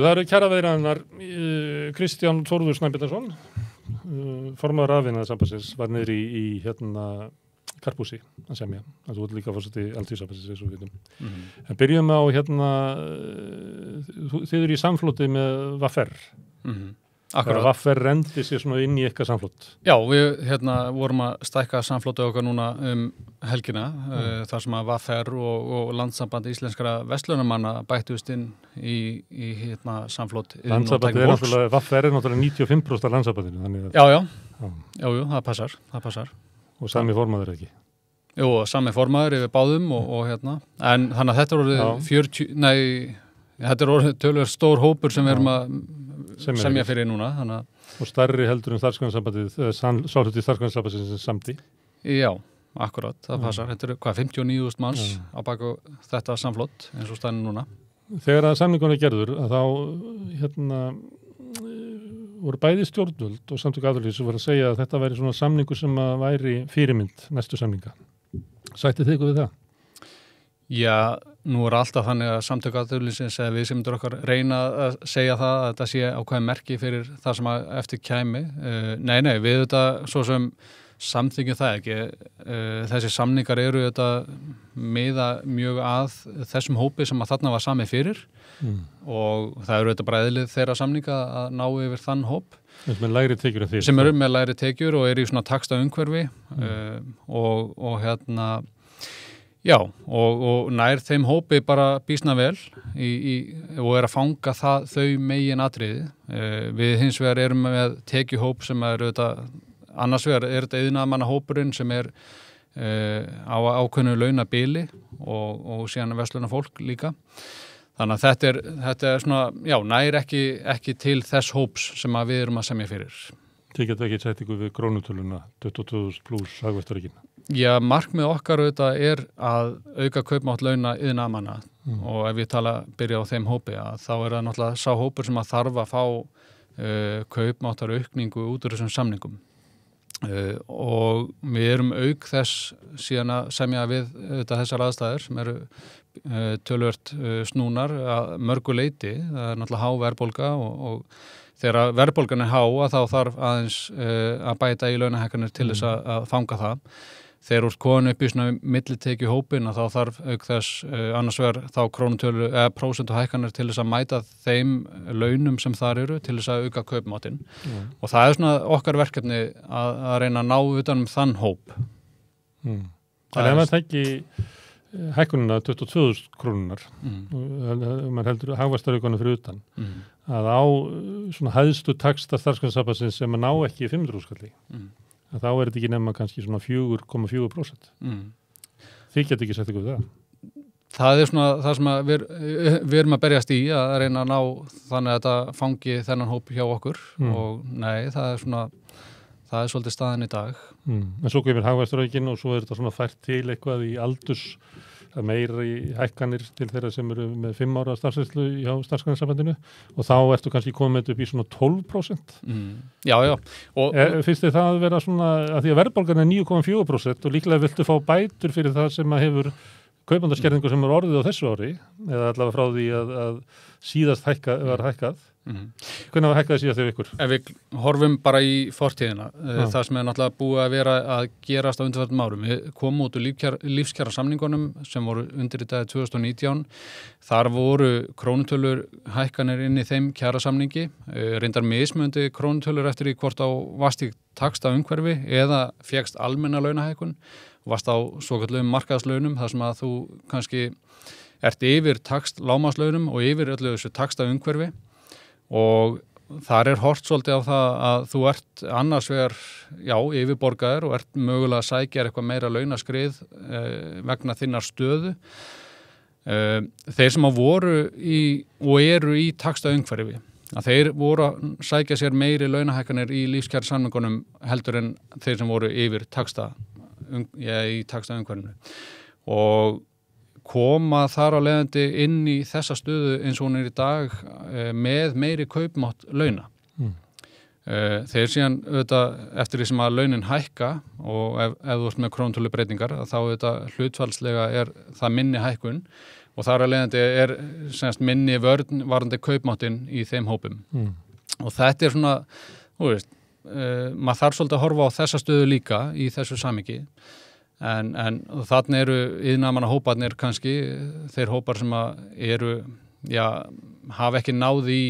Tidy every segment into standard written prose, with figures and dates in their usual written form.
Það eru kjaraviðræðurnar. Kristján Þórður Snæbjarnarson, formaður Rafiðnaðarsambandsins, var niður í Karphúsi að semja. Þú ert líka forseti Alþýðusambandsins, eins og við vitum. En byrjum á þið eru í samfloti með VFR. Akkurat. VFR rendi sér svona inn í eitthvað samflot. Já, við vorum að stækka samflotið okkar núna helgina, þar sem að VFR og Landssamband íslenskra verslunarmanna bættust inn í samflot. VFR er náttúrulega 95% af landssambandinu. Þannig að... Já, það passar. Og sami formaður ekki. Jú, sami formaður yfir báðum og en þannig að þetta er orðið þetta er orðið töluvert stór hópur sem við erum að semja fyrir núna. Og stærri heldur starfsgreinasambandið, sáhluti starfsgreinasambandið sem samdi. Já, akkurat, það passar. Þetta eru 59.000 manns á baku þetta samflott eins og staðin núna. Þegar að samningunni gerður, að þá voru bæði stjórnvöld og samtök atvinnulífs sem voru að segja að þetta væri svona samningur sem að væri fyrirmynd næstu samninga. Sættið þið ykkur við það? Já, nú er alltaf þannig að samtök atvinnulífsins eða við sem myndur okkar reyna að segja það að þetta sé ákveðin merki fyrir það sem að eftir kæmi. Nei, við þetta svo sem samþykjum það ekki. Þessi samningar eru þetta miða mjög að þessum hópi sem að þarna var samið fyrir og það eru þetta bara eðlið þeirra samninga að ná yfir þann hóp. Með lægri tekjur en því. Sem eru með lægri tekjur og eru í svona taxta umhverfi og nær þeim hópi bara býsna vel og er að fanga þau megin atriði. Við hins vegar erum með tekjuhóp sem er annars vegar er þetta iðnaðarmannahópurinn sem er á ákveðnu launabili og síðan verslunarfólk líka. Þannig að þetta er svona, nær ekki til þess hóps sem að við erum að semja fyrir. Þið geta ekki sett ykkur við krónutöluna 22.000 pluss hagvextaríkina? Já, markmið okkar auðvitað er að auka kaupmátt launa iðnaðarmanna og ef við byrja á þeim hópi þá er það náttúrulega sá hópur sem að þarf að fá kaupmáttar aukningu út úr þessum samningum. Og við erum auk þess síðan að semja við þessar aðstæður sem eru töluvert snúnar að mörgu leyti. Það er náttúrulega há verðbólga og þegar verðbólgan er há þá þarf aðeins að bæta í launahækkanir til þess að fanga það. Þegar úr komin upp í svona millitekjuhópin þá þarf auk þess annars vegar þá krónutölu eða prósentuhækkanir til þess að mæta þeim launum sem þar eru til þess að auka kaupmáttinn. Og það er svona okkar verkefni að reyna að ná utan þann hóp. Þannig að maður tæki hækkunina 22.000 krónunar maður heldur hagvaxtaraukanum fyrir utan að á svona hæðstu taxta starfsgreinasambandsins sem að ná ekki 500.000 kalli þá er þetta ekki nema kannski svona 4,4%. Þið geta ekki sett ykkur við það? Það er svona það sem við erum að berjast í að reyna að ná þannig að þetta fangi þennan hóp hjá okkur og nei, það er svolítið staðan í dag. En svo kemur hagvaxtaraukin og svo er þetta svona fært til eitthvað í aldurs meira í hækkanir til þeirra sem eru með 5 ára starfsreynslu hjá starfsgreinasambandinu og þá ertu kannski komið upp í svona 12%. Já. Finnst þið það að vera svona, að því að verðbólgan er 9,4% og líklega viltu fá bætur fyrir það sem að hefur kaupmáttarskerðingu sem er orðið á þessu ári eða allavega frá því að síðast var hækkað. Hvernig var hækkaði síðast þegar ykkur? Ef við horfum bara í fortíðina, það sem er náttúrulega búið að vera að gerast á undanförnum árum. Við komum út úr lífskjara samningunum sem voru undirritaðir 2019. Þar voru krónutölur hækkanir inn í þeim kjarasamningi, reyndar mismunandi krónutölur eftir í hvort á varst í taxta umhverfi eða fékkst almenna launahækkun, varst á svokallum markaðslaunum þar sem að þú kannski ert yfir taxt lágmarkslaunum og yfir öllu þessu taxta umhverfi. Og þar er hort svolítið á það að þú ert annars vegar, yfirborgaður og ert mögulega að sækja eitthvað meira launaskrið vegna þinnar stöðu. Þeir sem að voru og eru í taxta umhverfi, að þeir voru að sækja sér meiri launahækkanir í lífskjarasamningunum heldur en þeir sem voru yfir í taxta umhverfinu. Og koma þar á leiðandi inn í þessa stöðu eins og hún er í dag með meiri kaupmátt launa. Þeir síðan auðvitað eftir því sem að launin hækka og ef þú ert með krónutölu breytingar þá auðvitað hlutfallslega er það minni hækkun og þar að leiðandi semst minni vörn varandi kaupmáttinn í þeim hópum. Og þetta svona, þú veist, maður þarf svolítið að horfa á þessa stöðu líka í þessu samhengi, en þarna eru iðnaðarmannahóparnir kannski, þeir hópar sem eru, hafa ekki náð í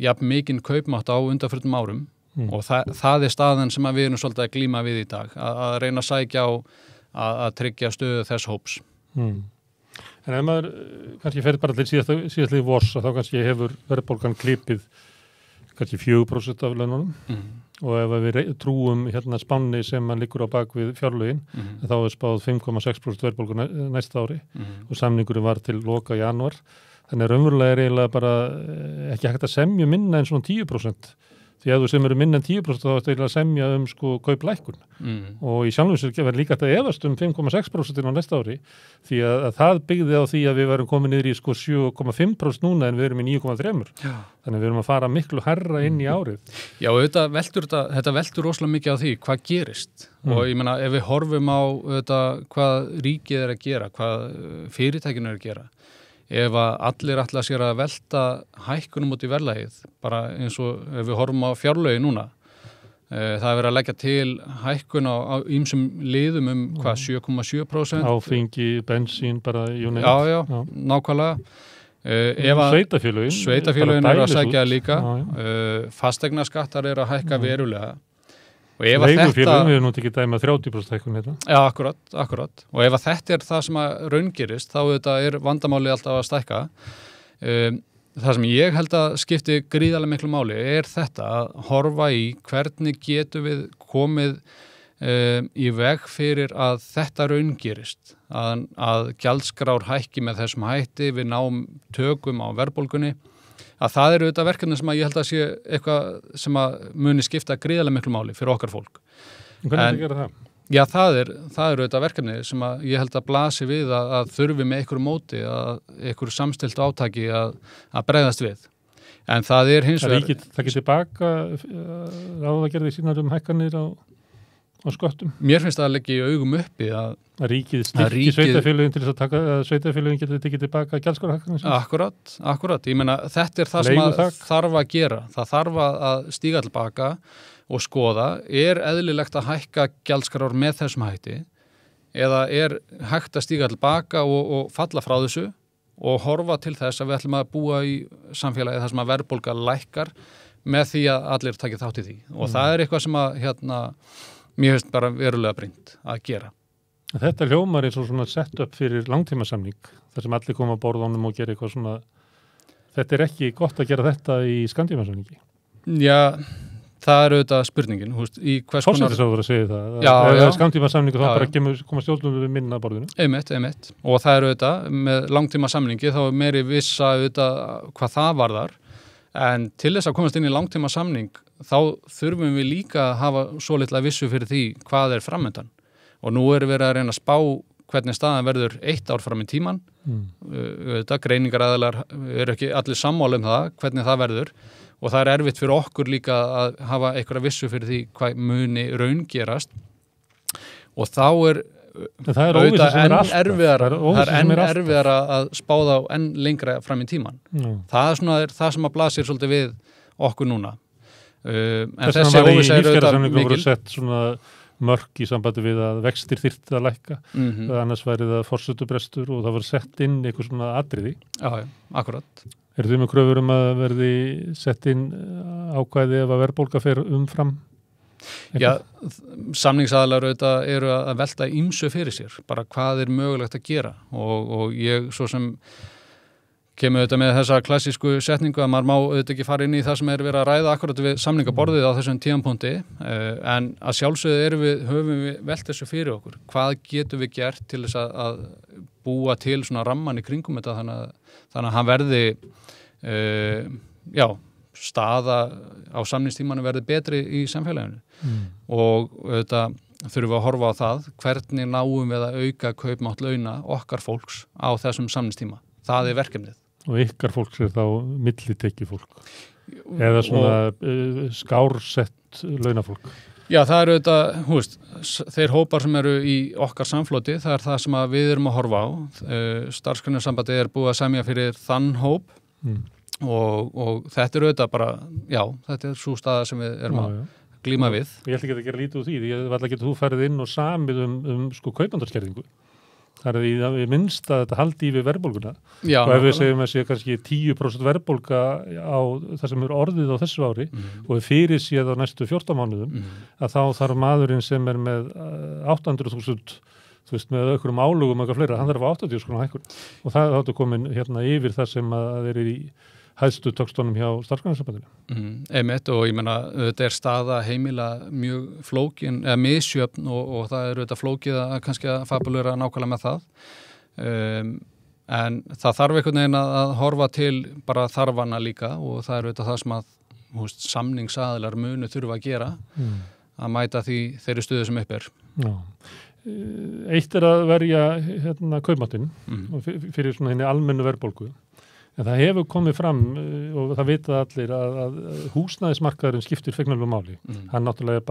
jafn mikinn kaupmátt á undanförnum árum, og það staðan sem við erum svolítið að glíma við í dag, að reyna að sækja á að tryggja stöðu þess hóps. En ef maður kannski fer bara til síðastlið vors, þá kannski hefur verðbólgan klipið kannski 4% af laununum, og ef við trúum spánni sem hann liggur á bak við fjárlögin, þá spáð 5,6% verðbólgu næsta ári, og samningurinn var til loka janúar. Þannig raunverulega eiginlega bara ekki hægt að semja minna en svona 10%. Því að þú sem eru minna en 10% þá ertu eiginlega að semja kauplækkun. Og í sjálfum sér verður líka að efast 5,6% á næsta ári, því að það byggði á því að við verum komið niður í 7,5% núna en við erum í 9,3%. Þannig að við erum að fara miklu hærra inn í árið. Já, þetta veltur rosalega mikið á því hvað gerist. Og ég meina, ef við horfum á hvað ríkið að gera, hvað fyrirtækin að gera, ef allir ætla sér að velta hækkunum út í verðlagið, bara eins og ef við horfum á fjárlögi núna, það verið að leggja til hækkun á ýmsum liðum 7,7%. Áfengi, bensín, bara unit. Já, nákvæmlega. Sveitafélögin að sækja líka, fasteignaskattar að hækka verulega. Leigufélögin, við erum nú ekki dæma 30% hækkun hérna. Já, akkurat. Og ef þetta það sem að raungerist, þá þetta vandamáli alltaf að stækka. Það sem ég held að skipti gríðarlega miklu máli þetta að horfa í hvernig getum við komið í veg fyrir að þetta raungerist, að gjaldskrár hækki með þessum hætti, við náum tökum á verðbólgunni. Að það eru auðvitað verkefni sem ég held að sé eitthvað sem að muni skipta gríðarlega miklu máli fyrir okkar fólk. En hvernig þetta gera það? Já, það eru auðvitað verkefni sem að ég held að blasi við að þurfi með einhverju móti, einhverju samstillt átaki að bregðast við. En það hins vegar... Það getur tilbaka ráðagerði sínar hækkanir á sköttum? Mér finnst það að leggja í augum uppi að ríkið styrki sveitafélögin til þess að sveitafélögin getur tekið tilbaka gjaldskrárhækkanir. Akkurat. Ég meina, þetta það sem að þarf að gera. Það þarf að stíga tilbaka og skoða, eðlilegt að hækka gjaldskrár með þessum hætti, eða hægt að stíga tilbaka og falla frá þessu og horfa til þess að við ætlum að búa í samfélagi þar sem að verðbólga lækkar með því að allir taki þátt í því. Og það eitthvað sem að mér finnst bara verulega brýnt að gera. Þetta hljómar eins og svona sett upp fyrir langtímasamning, þar sem allir koma að borðunum og gera eitthvað svona. Þetta ekki gott að gera þetta í skammtímasamningi? Já, það auðvitað spurningin. Forsætisráðherra að segja það. Já. Skammtímasamningu þá bara koma stjórnum við minna að borðinu. Einmitt. Og það auðvitað, með langtímasamningi þá meiri vissa auðvitað hvað það varðar. En til þess að komast inn í langtímasamning þá þurfum við líka að hafa svo litla vissu fyrir því hvað framundan. Og nú verið að reyna að spá hvernig staðan verður 1 ár fram í tíman. Greiningaraðilar ekki allir sammála það, hvernig það verður. Og það erfitt fyrir okkur líka að hafa einhverja vissu fyrir því hvað muni raungerast. Og þá auðvitað enn erfiðara að spáða á enn lengra fram í tíman. Það það sem að blasir svolítið við okkur núna. En þessi óvissa auðvitað mikil. Sett svona mörk í sambandi við að vextir þyrfti að lækka, annars væri það forsendubrestur og það var sett inn eitthvað svona atriði. Já, akkurat. Eru þið með kröfur að verði sett inn ákvæði ef að verðbólga fer umfram? Já, samningsaðilar auðvitað eru að velta ýmsu fyrir sér, bara hvað mögulegt að gera og ég svo sem kemur auðvitað með þessa klassísku setningu að maður má auðvitað ekki fara inn í það sem verið að ræða akkurat við samningaborðið á þessum tímapunkti, en að sjálfsögðu höfum við velt þessu fyrir okkur. Hvað getum við gert til þess að búa til svona ramman í kringum þetta þannig að hann verði staða á samningstímanu verði betri í samfélaginu. Og auðvitað þurfum við að horfa á það hvernig náum við að auka kaupmátt launa okkar fólks á þessum samningstíma. Það verkefnið. Og ykkar fólk þá millitekjufólk eða svona skársett launafólk. Já, það eru þetta, þeir hópar sem eru í okkar samfloti, það er það sem við erum að horfa á. Starfsgreinasambandið er búið að semja fyrir þann hóp og þetta eru þetta bara, já, þetta er svo staða sem við erum að glíma við. Ég ætla ekki að gera lítið úr því, ég ætla ekki að þú farið inn og samið sko kaupandarskerðingu. Það er í minnst að þetta haldi í við verðbólguna. Já, og ef við segjum að sé kannski 10% verðbólga á það sem er orðið á þessu ári og er fyrir séð á næstu 14 mánuðum, að þá þarf maðurinn sem er með 800.000, þú veist, með ökkurum álugum og eitthvað fleira, hann þarf á 80.000 hækkun. Og það áttu komin hérna yfir það sem að er í hæðstu tökstónum hjá starfsgreinasambandinu. Einmitt, og ég meina, þetta er staða heimila mjög flókin, eða misjöfn og það er þetta flókið að kannski að fabulera nákvæmlega með það. En það þarf einhvern veginn að horfa til bara þarfana líka og það er þetta það sem að samningsaðilar munu þurfa að gera, að mæta þeirri stöðu sem upp er. Já. Eitt er að verja kaupmáttinn fyrir svona henni almennu verðbólgu. En það hefur komið fram og það vita allir að húsnæðismarkaðurinn skiptir fegnarlegu máli. Hann er náttúrulega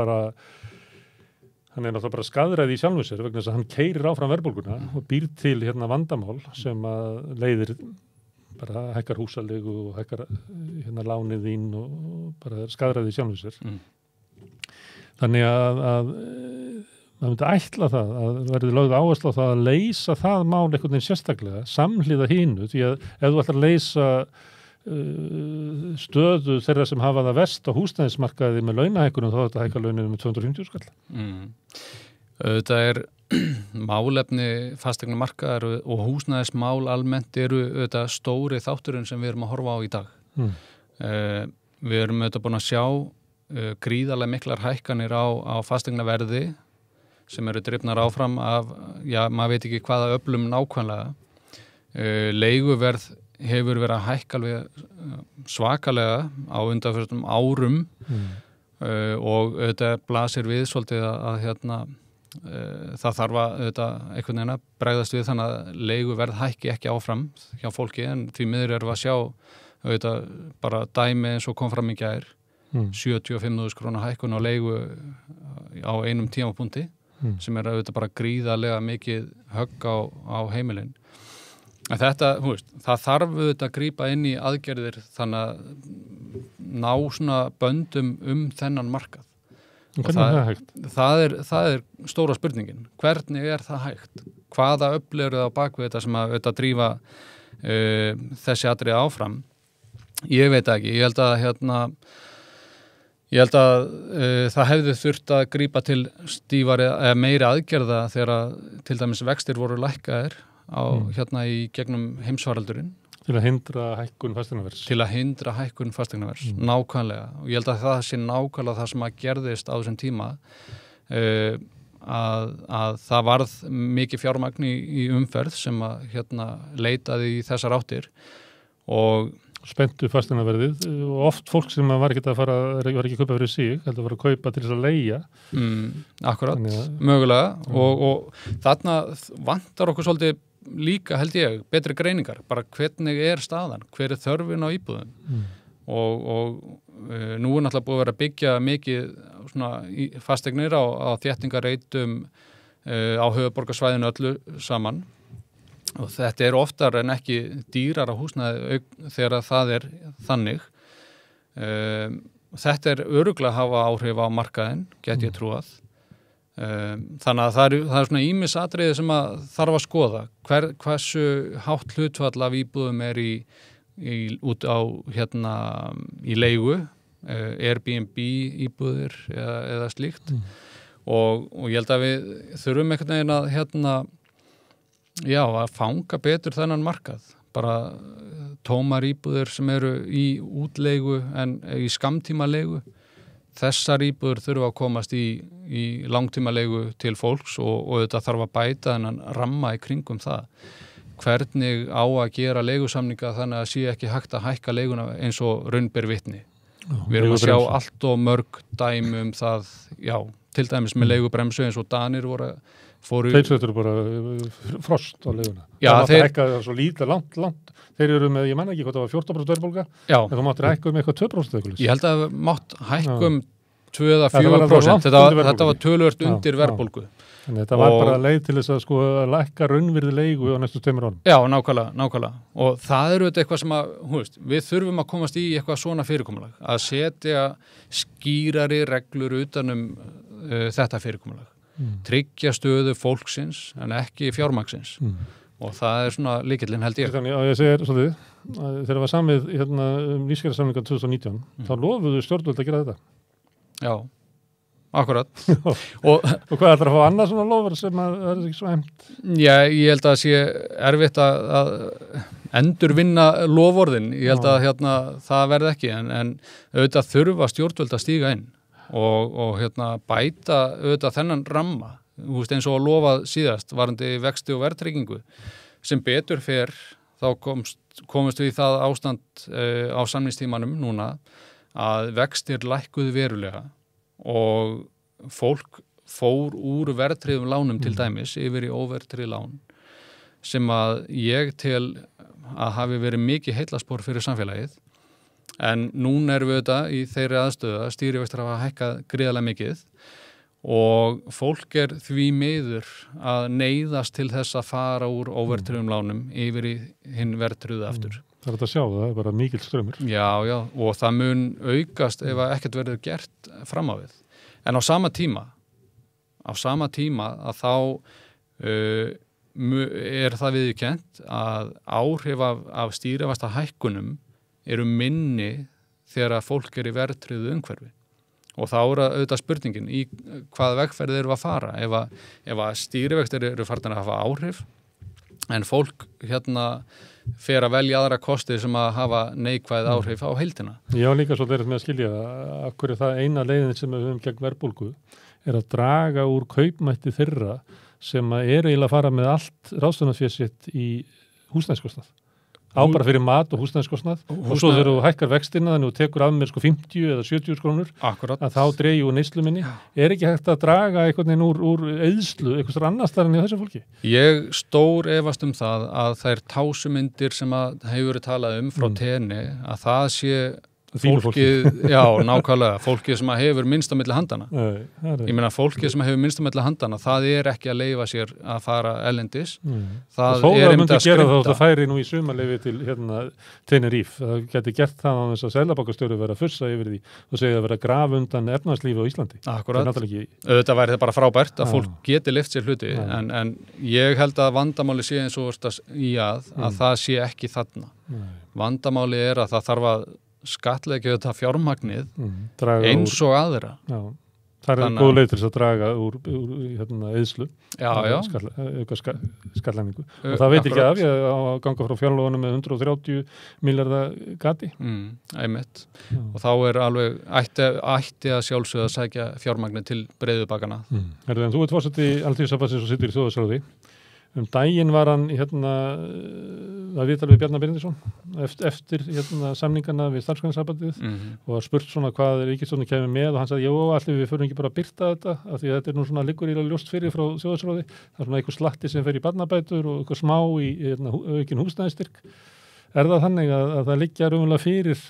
bara skaðræði í sjálfu sér vegna þess að hann keyrir áfram verðbólguna og býr til vandamál sem að leiðir bara hækkar húsaleigu og hækkar lánið þín og bara skaðræði í sjálfu sér. Þannig að það myndi ætla það að verði lögð áherslu á það að leysa það mál einhvern veginn sérstaklega, samhliða hinu, því að ef þú ætlar að leysa stöðu þeirra sem hafa það verst á húsnæðismarkaði með launahækkunum, þá þetta hækka launinu með 250 skall. Þetta er málefni fasteignamarkaðar og húsnæðismál almennt eru þetta stóri þátturinn sem við erum að horfa á í dag. Við erum þetta búin að sjá gríðarlega miklar hækkanir á fasteignaverði sem eru drifnar áfram af, já, maður veit ekki hvaða öflum nákvæmlega. Leiguverð hefur verið að hækka alveg svakalega á undanförnum árum og þetta blasir við svolítið að það þarf að einhvern veginn að bregðast við þannig að leiguverð hækki ekki áfram hjá fólki, en því miður erum við að sjá bara dæmi eins og kom fram í gær, 75.000 króna hækkun á leigu á einum tímapunkti, sem er bara gríðarlega mikið högg á heimilin. En þetta, það þarf að grípa inn í aðgerðir þannig að ná svona böndum þennan markað. Hvernig er það hægt? Það er stóra spurningin. Hvernig er það hægt? Hvaða öfl eru það á bakvið þetta sem að drífa þessi atriði áfram? Ég veit ekki. Ég held að það hefði þurft að grípa til stífari eða meiri aðgerða þegar til dæmis vextir voru lækkaðir í gegnum heimsfaraldurinn. Til að hindra hækkun fasteignaverðs. Nákvæmlega. Og ég held að það sé nákvæmlega það sem að gerðist á þessum tíma að það varð mikið fjármagn í umferð sem að leitaði í þessar áttir og spenntu fasteignaverðið og oft fólk sem var ekki að kaupa fyrir sig, heldur að fara að kaupa til þess að leigja. Akkurat, mögulega og þarna vantar okkur svolítið líka, held ég, betri greiningar, bara hvernig er staðan, hver er þörfin á íbúðum og nú er náttúrulega búið að vera að byggja mikið svona fasteignir á þéttingareitum á höfuðborgarsvæðinu öllu saman. Og þetta er oftar en ekki dýrara húsnæði þegar það er þannig. Þetta er örugglega að hafa áhrif á markaðinn, get ég trúað. Þannig að það er svona ýmis atriði sem að þarf að skoða. Hversu hátt hlutfall af íbúðum er út á í leigu, Airbnb íbúðir eða slíkt. Og ég held að við þurfum einhvern veginn að fanga betur þennan markað. Bara tómar íbúðir sem eru í útleigu en í skammtímaleigu. Þessar íbúðir þurfa að komast í langtímaleigu til fólks og þetta þarf að bæta þennan ramma í kringum það. Hvernig á að gera leigusamninga þannig að sé ekki hægt að hækka leiguna eins og raun ber vitni. Við erum að sjá allt og mörg dæmi það, til dæmis með leigubremsu eins og Danir fóru... Þeir settur bara frost á leiguna. Það mátti hækka svo lítið langt. Þeir eru með, ég manna ekki hvað það var 14% verðbólga, en þú máttir hækka eitthvað 2%. Ég held að mátt hækka 2-4%. Þetta var töluvert undir verðbólgu. Þannig þetta var bara leið til þess að sko að lækka raunvirði leigu á næstu 2 árum. Já, nákvæmlega. Og það eru eitthvað sem að, við þurfum að komast í eitthvað svona fyrirkomulag, að setja skýrari reglur utanum þetta fyrirkomulag. Tryggja stöðu fólksins en ekki fjármagnsins. Og það er svona lykillinn held ég. Þannig að ég segir svolítið, þegar það var samið lífskjarasamningar 2019, þá lofuðu stjórnvöld að gera þetta. Já. Akkurat. og hvað ætlar að fá annað svona lofur sem að það er ekki svo hefnt? Já, ég held að það sé erfitt að endurvinna lofvorðin. Ég held að það verði ekki, en auðvitað þurfa stjórnvöld að stíga inn og bæta auðvitað þennan ramma, eins og að lofa síðast varandi vexti og verðtryggingu. Sem betur fer, þá komumst við í það ástand á samningstímanum núna að vextir lækkuðu verulega og fólk fór úr verðtryggðum lánum til dæmis yfir í óverðtryggð lán sem að ég tel að hafi verið mikið heillaspor fyrir samfélagið en núna erum við auðvitað í þeirri aðstöðu að stýrivextir hafa hækkað gríðarlega mikið og fólk er því miður að neyðast til þess að fara úr óverðtryggðum lánum yfir í hinn verðtryggðu aftur. Það er þetta að sjá, það er bara mikill strömmur. Já, og það mun aukast ef ekkert verður gert fram á við. En á sama tíma að þá er það viðurkennt að áhrif af stýrivexta hækkunum eru minni þegar að fólk er í verðtryggðu umhverfi. Og þá er auðvitað spurningin í hvaða vegferð eru að fara. Ef að stýrivextir eru farin að hafa áhrif en fólk fer að velja aðra kosti sem að hafa neikvæð áhrif á heildina. Já, líka svo þeirra með að skilja það af hverju það eina leiðin sem við höfum gegn verðbólgu er að draga úr kaupmætti þeirra sem að eru eiginlega að fara með allt ráðstöfunarfé sitt í húsnæðiskostnað. Bara fyrir mat og húsnæðiskostnað og svo þegar þú hækkar vextina þannig að þú tekur af mér 50 eða 70 krónur að þá dreigi úr neyslu minni. Er ekki hægt að draga einhvern veginn úr eyðslu, einhvers annars þar en í þessu fólki? Ég stór efast það að þær tásumyndir sem að hefur verið talað frá tenni að það sé fólkið, já, nákvæmlega, fólkið sem hefur minnst á milli handana. Ég meina fólkið sem hefur minnst á milli handana, það er ekki að leyfa sér að fara ellendis. Það er myndi að gera það færi nú í sumarleyfi til Tenerife. Það geti gert það á þess að seðlabankastjóri vera að fussa yfir því og segja að vera að grafa undan efnahagslífi á Íslandi. Akkurat. Auðvitað væri það bara frábært að fólk geti lyft sér hluti, en ég held að vandamáli sé eins og að það sé ekki þarna. Vandamáli er að það þarf að skattleggja þetta fjármagnið eins og aðra. Já, það er góð leið til þess að draga úr eyðslu, skattlagningu. Og það veit ekki að að ganga frá fjárlóðunum með 130 milljarða gati. Einmitt. Og þá er alveg ætti að sjálfsögða að sækja fjármagnið til breiðubakana. En þú ert forseti Alþýðusambandsins og situr í Þjóðhagsráði. Daginn var hann að viðtal við Bjarna Benediktsson eftir samningana við Starfsgreinasambandið og var spurt svona hvað ríkisstjórnin kemur með og hann sagði, jú, allir við förum ekki bara að birta þetta af því að þetta er nú svona liggur í ljóst fyrir frá Þjóðhagsráði. Það er svona einhver slatti sem fer í barnabætur og einhver smá í aukin húsnæðisstyrk. Er það þannig að það liggja raunverulega fyrir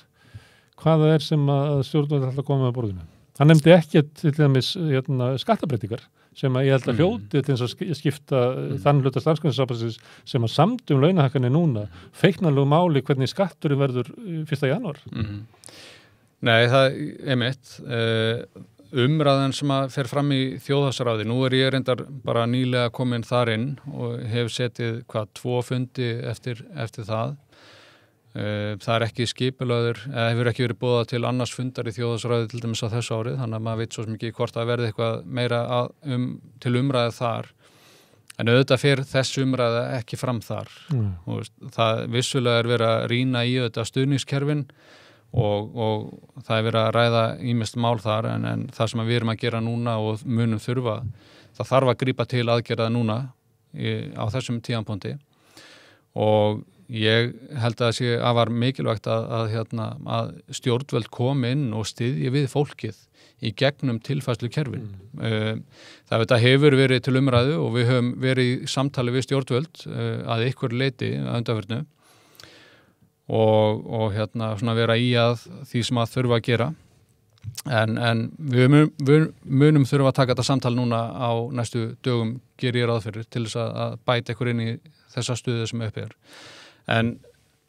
hvað það er sem að stjórnvöld ætla að koma með borðinu? Hann nefndi ekki til dæmis skattabreitingar sem að ég held að hljóti til þess að skipta þann hluta Starfsgreinasambandsins sem að samt launahækkanir núna feiknarlegu máli hvernig skatturinn verður 1. janúar. Nei, það er mitt. Umræðan sem að fer fram í Þjóðhagsráði. Nú er ég reyndar bara nýlega komin þar inn og hef setið 2 fundi eftir það. Það er ekki skipulagður, eða hefur ekki verið boðað til annars fundar í Þjóðhagsráði til dæmis á þessu árið, þannig að maður veit svo mikið hvort að verði eitthvað meira til umræðu þar. En auðvitað fer þessu umræða ekki fram þar. Það vissulega er verið að rýna í auðvitað stuðningskerfin og það er verið að ræða ýmist mál þar en það sem við erum að gera núna og munum þurfa, það þarf að grípa til aðgerða núna á þessum tímapunkti og ég held að það sé afar mikilvægt að stjórnvöld komi inn og styðji við fólkið í gegnum tilfærslukerfin. Það hefur verið til umræðu og við höfum verið í samtali við stjórnvöld að ykkur leiti að undanförnu og svona vera í að því sem að þurfa að gera En við munum þurfa að taka þetta samtal núna á næstu dögum, geri ég ráð fyrir, til þess að bæta ykkur inn í þessa stuðu sem uppi er. En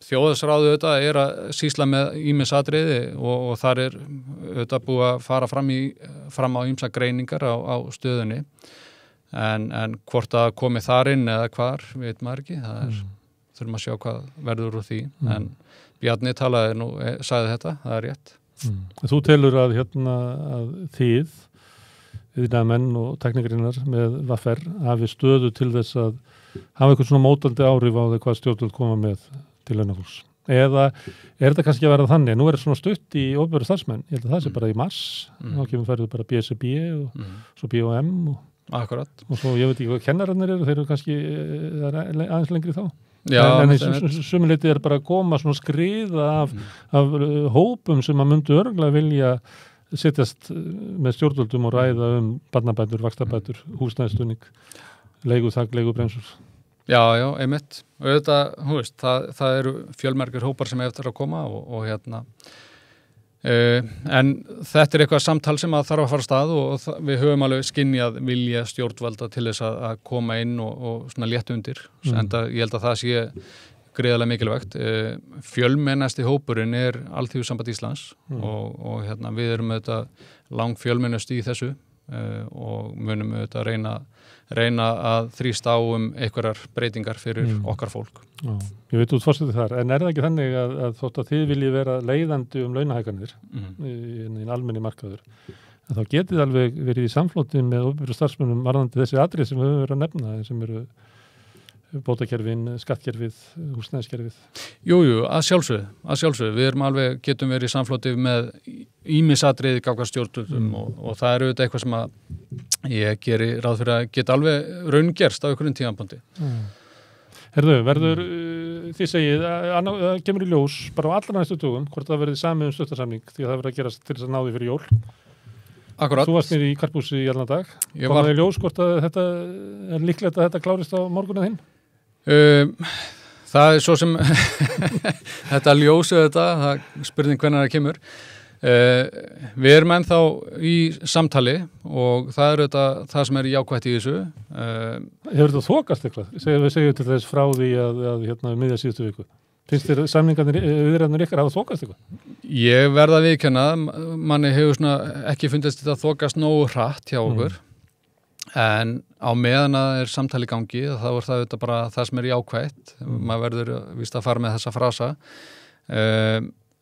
þjóðhagsráð auðvitað er að sýsla með ýmis atriði og þar er auðvitað búið að fara fram á ýmsa greiningar á stöðunni. En hvort að komi þar inn eða hvar, veit maður ekki. Þurfum að sjá hvað verður úr því. En Bjarni sagði þetta, það er rétt. Þú telur að þið, iðnaðarmenn og teknikarinnar með VFR hafi stöðu til þess að hafa eitthvað svona mótandi áhrif á það hvað stjórnvöld koma með til launafólks. Eða er þetta kannski að verða þannig? Nú er þetta svona stutt í opinberu starfsmenn. Ég held að það sé bara í mars. Þá kemur færið bara BSB og svo BOM Akkurat. Og svo ég veit ekki hvað kennararnir eru, þeir eru kannski aðeins lengri þá. Já, en í sumuleyti er bara að koma svona skriða af hópum sem að myndu örgulega vilja sittast með stjórnvöldum og ræða barnabætur, vaxtabætur, húsnæðisstuðning, leiguþak, leigubremsur. Já, einmitt. Og auðvitað, það eru fjölmargir hópar sem eftir að koma og en þetta er eitthvað samtal sem að þarf að fara af stað og við höfum alveg skynjað vilja stjórnvalda til þess að koma inn og svona létt undir. Enda ég held að það sé gríðarlega mikilvægt. Fjölmennasti hópurinn er Alþýðusamband Íslands og við erum auðvitað langfjölmennust í þessu og munum auðvitað reyna að þrýsta á einhverjar breytingar fyrir okkar fólk. Já, ég veit út fórsetið þar, en er það ekki þannig að þótt að þið viljið vera leiðandi launahækkanir í almenni markaður, en þá getið alveg verið í samfloti með opinberu starfsmönnum varðandi þessi atriði sem við höfum verið að nefna, sem eru bótakerfin, skattkerfið, húsnæðiskerfið. Jú, að sjálfsögðu. Við getum verið í samfloti með ýmis atriði gagnvart stjórnvöldum og það er auðvitað eitthvað sem að ég geri ráð fyrir að geta alveg raungerst á einhverjum tímapunkti. Herðu, verður þið segið að kemur í ljós bara á allra næstu dögum hvort það verði samið stuttarsamning því að það verður að gerast til þess að ná því fyrir jól. Akkurat. Þú varst í Karphúsi í allan dag. Komaði í ljós hvort að þetta er líklegt að þetta klárist á morgun eða hinn? Það er svo sem þetta ljósu það spurning hvernig það kemur. Við erum ennþá í samtali og það er það sem er jákvætt í þessu. Hefur þetta þokast eitthvað? Við segjum til þess frá því að miðja síðustu viku. Finnst þér viðræðnir ykkar hafa þokast eitthvað? Ég verð að viðurkenna, manni hefur ekki fundist þetta þokast nógu hratt hjá okkur. En á meðan að er samtali í gangi þá er það bara það sem er jákvætt. Maður verður víst að fara með þessa frasa.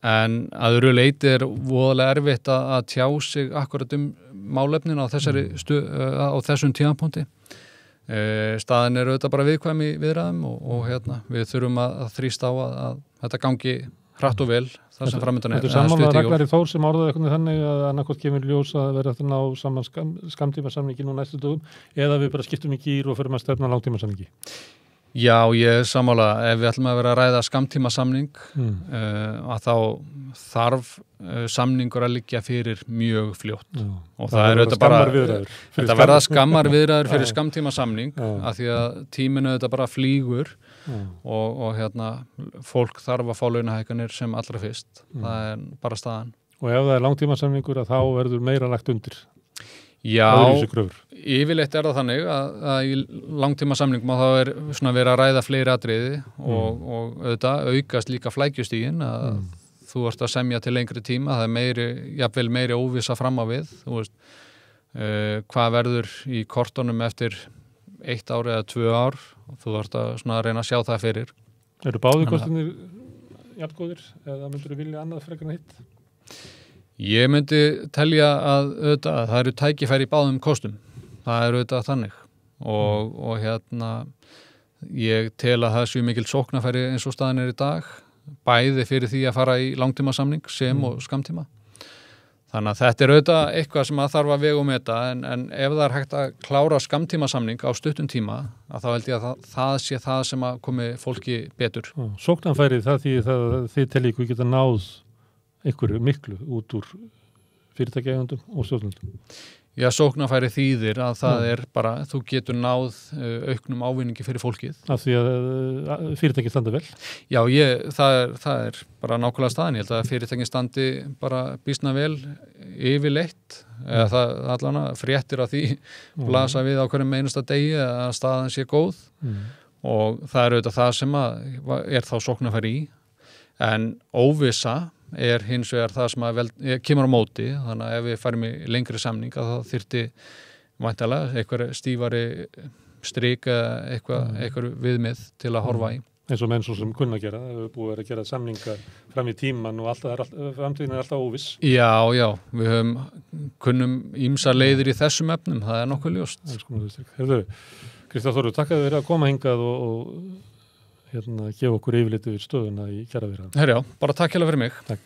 En að öðru leyti er voðalega erfitt að tjá sig akkurat málefnin á þessum tímapunkti. Staðan er auðvitað bara viðkvæm í viðræðum og við þurfum að þrýsta á að þetta gangi hratt og vel það sem framöndan er. Þetta er sammála Ragnari Þór sem orðaði eitthvað þannig að annarkot kemur ljós að vera eftir að ná saman skammtímasamningi nú næstu dögum eða við bara skiptum í gír og förum að stefna langtímasamningi? Já, ég er sammála. Ef við ætlum að vera að ræða skammtímasamning að þá þarf samningur að liggja fyrir mjög fljótt. Já. Og það er auðvitað bara þetta verða skammar viðræður fyrir skammtímasamning af því að tíminu auðvitað bara flýgur og fólk þarf að fá launahækkanir sem allra fyrst. Það er bara staðan. Og ef það er langtímasamningur að þá verður meira lagt undir? Já, yfirleitt er það þannig að í langtímasamningum þá er verið að ræða fleiri atriði og auðvitað aukast líka flækjustigin að þú ert að semja til lengri tíma, það er jafnvel meiri óvissa fram á við. Þú veist, hvað verður í kortunum eftir 1 ár eða 2 ár og þú ert að reyna að sjá það fyrir. Eru báðir kostirnir jafngóðir eða myndur þú vilja annað frekar en hitt? Ég myndi telja að það eru tækifæri í báðum kostum. Það eru auðvitað þannig og ég tel að það séu mikil sóknarfæri eins og staðan er í dag, bæði fyrir því að fara í langtímasamning sem og skammtíma. Þannig að þetta er auðvitað eitthvað sem að þarf að vega og meta en ef það er hægt að klára skammtímasamning á stuttum tíma að þá held ég að það sé það sem að komi fólki betur. Sóknarfæri það því að þið telji ykkur geta náð einhverju miklu út úr fyrirtækjaeigendum og stjórnvöldum? Já, sóknarfæri þýðir að það bara, þú getur náð auknum ávinningi fyrir fólkið. Af því að fyrirtæki standa vel? Já, það bara nákvæmlega staðan. Ég held að fyrirtæki standi bara býsna vel yfirleitt, eða það allan fréttir af því blasa við á hverjum einasta degi að staðan sé góð og það auðvitað það sem þá sóknarfæri í, en óvissa hins vegar það sem kemur á móti, þannig að ef við farum í lengri samning að það þyrfti væntanlega eitthvað stífari strik eða eitthvað viðmið til að horfa í. Eins og menn svo sem kunna gera, það hefur búið að gera samninga fram í tíman og framtíðin alltaf óviss. Já, við kunnum ýmsar leiðir í þessum efnum, það nokkuð ljóst. Kristján Þórður, takk að þið að koma hingað og gefa okkur yfirlit yfir stöðuna í kjaraviðræðum. Herjá, bara takk hérlega fyrir mig. Takk.